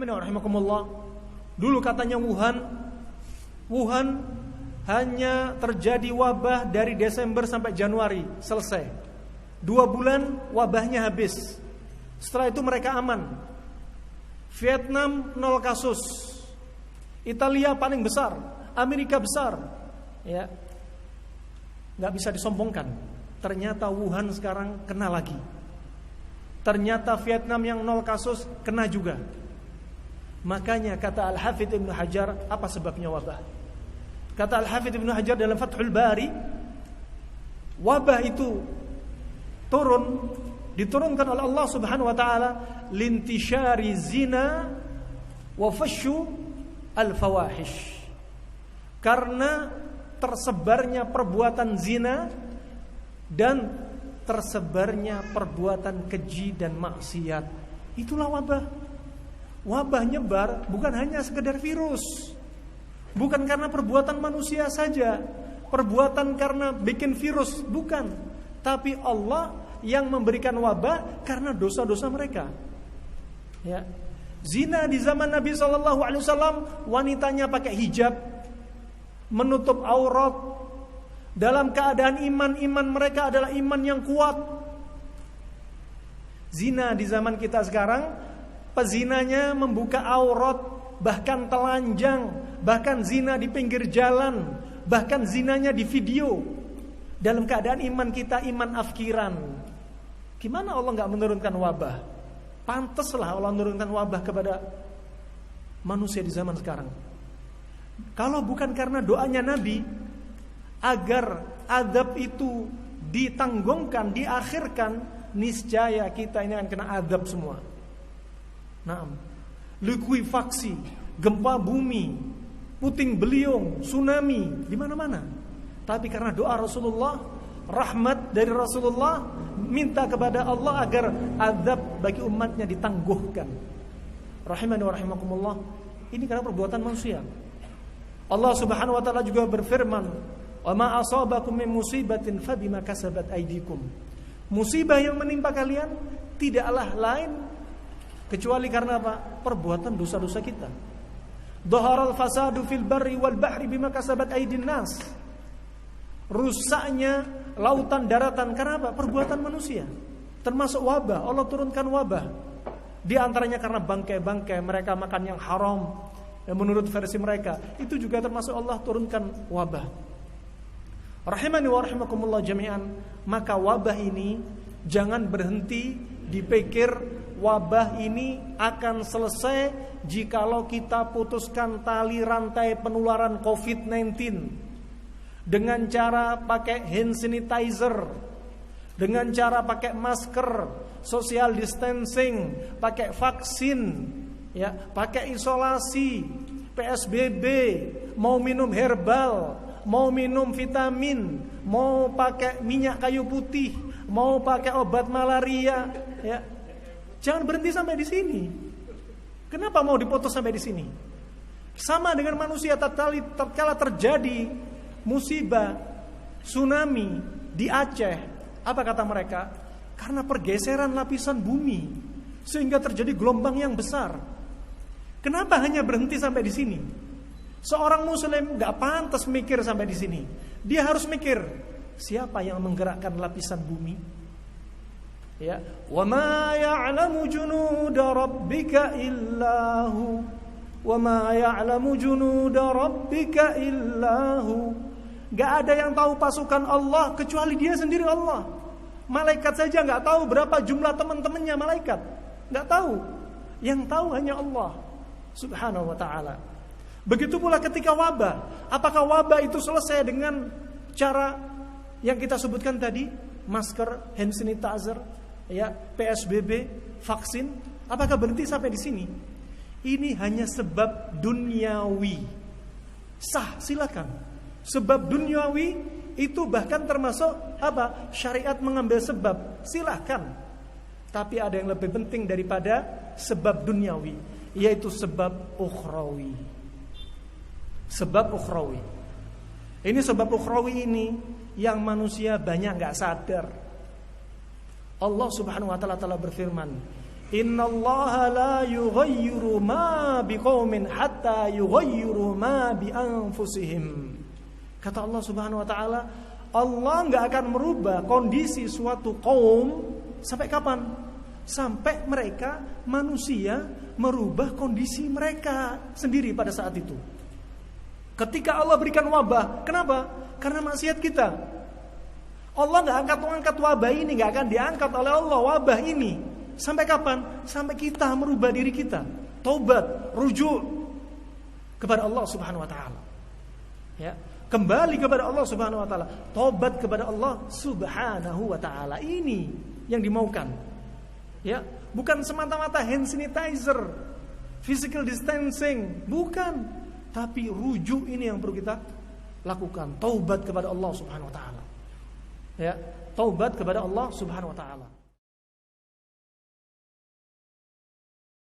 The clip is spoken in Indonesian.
Rahimani wa rahimakumullah. Dulu katanya Wuhan hanya terjadi wabah dari Desember sampai Januari, selesai. 2 bulan wabahnya habis. Setelah itu mereka aman. Vietnam 0 kasus. Italia paling besar, Amerika besar. Ya. Nggak bisa disombongkan. Ternyata Wuhan sekarang kena lagi. Ternyata Vietnam yang 0 kasus kena juga. Makanya kata Al-Hafidz Ibnu Hajar, apa sebabnya wabah? Kata Al-Hafidz Ibnu Hajar dalam Fathul Bari, wabah itu diturunkan oleh Allah Subhanahu wa taala lintisyari zina wa fashu al-fawahish. Karena tersebarnya perbuatan zina dan tersebarnya perbuatan keji dan maksiat. Itulah wabah. Wabah nyebar bukan hanya sekedar virus, bukan karena perbuatan manusia saja, perbuatan karena bikin virus, bukan. Tapi Allah yang memberikan wabah karena dosa-dosa mereka. Ya. Zina di zaman Nabi SAW, wanitanya pakai hijab, menutup aurat. Dalam keadaan iman mereka adalah iman yang kuat. Zina di zaman kita sekarang, pezinanya membuka aurat, bahkan telanjang, bahkan zina di pinggir jalan, bahkan zinanya di video. Dalam keadaan iman kita iman afkiran. Gimana Allah gak menurunkan wabah? Pantaslah Allah menurunkan wabah kepada manusia di zaman sekarang. Kalau bukan karena doanya Nabi agar azab itu ditanggungkan, diakhirkan, niscaya kita ini akan kena azab semua. Naam. Likuifaksi, gempa bumi, puting beliung, tsunami, di mana-mana. Tapi karena doa Rasulullah, rahmat dari Rasulullah, minta kepada Allah agar azab bagi umatnya ditangguhkan. Rahimani wa rahimakumullah. Ini karena perbuatan manusia. Allah Subhanahu wa taala juga berfirman, "Wa ma asabakum min musibatin fabima kasabat aydikum." Musibah yang menimpa kalian tidaklah lain kecuali karena apa? Perbuatan dosa-dosa kita. Dhaharal fasadu fil barri wal bahri bima kasabat aydin nas. Rusaknya lautan daratan karena apa? Perbuatan manusia. Termasuk wabah, Allah turunkan wabah. Di antaranya karena bangkai-bangkai mereka makan yang haram. Menurut versi mereka, itu juga termasuk Allah turunkan wabah. Rahimani wa rahimakumullah jami'an. Maka wabah ini jangan berhenti dipikir wabah ini akan selesai jikalau kita putuskan tali rantai penularan COVID-19 dengan cara pakai hand sanitizer, dengan cara pakai masker, social distancing, pakai vaksin, ya, pakai isolasi, PSBB, mau minum herbal, mau minum vitamin, mau pakai minyak kayu putih, mau pakai obat malaria, ya. Jangan berhenti sampai di sini. Kenapa mau dipotong sampai di sini? Sama dengan manusia tatkala terjadi musibah tsunami di Aceh, apa kata mereka? Karena pergeseran lapisan bumi sehingga terjadi gelombang yang besar. Kenapa hanya berhenti sampai di sini? Seorang muslim gak pantas mikir sampai di sini. Dia harus mikir, siapa yang menggerakkan lapisan bumi? Ya, wa ma ya'lamu junuda rabbika illahu, wa ma ya'lamu junuda rabbika illahu. Gak ada yang tahu pasukan Allah kecuali Dia sendiri, Allah. Malaikat saja gak tahu berapa jumlah teman-temannya malaikat, gak tahu. Yang tahu hanya Allah Subhanahu wa ta'ala. Begitu pula ketika wabah. Apakah wabah itu selesai dengan cara yang kita sebutkan tadi? Masker, hand sanitizer, ya, PSBB, vaksin. Apakah berhenti sampai di sini? Ini hanya sebab duniawi. Sah, silakan. Sebab duniawi itu bahkan termasuk apa? Syariat mengambil sebab, silakan. Tapi ada yang lebih penting daripada sebab duniawi, yaitu sebab ukhrawi. Sebab ukhrawi. Ini sebab ukhrawi ini yang manusia banyak gak sadar. Allah Subhanahu wa ta'ala telah berfirman, Innallaha la yughayyiru ma biqaumin hatta yughayyiru ma bi anfusihim. Kata Allah Subhanahu wa taala, Allah enggak akan merubah kondisi suatu kaum sampai kapan? Sampai mereka manusia merubah kondisi mereka sendiri pada saat itu. Ketika Allah berikan wabah, kenapa? Karena maksiat kita. Allah nggak angkat wabah ini, nggak akan diangkat oleh Allah wabah ini. Sampai kapan? Sampai kita merubah diri kita, taubat, rujuk kepada Allah Subhanahu Wa Taala. Ya, kembali kepada Allah Subhanahu Wa Taala, taubat kepada Allah Subhanahu Wa Taala. Ini yang dimaukan. Ya, bukan semata-mata hand sanitizer, physical distancing, bukan. Tapi rujuk ini yang perlu kita lakukan. Taubat kepada Allah Subhanahu wa taala. Ya, taubat kepada Allah Subhanahu wa taala.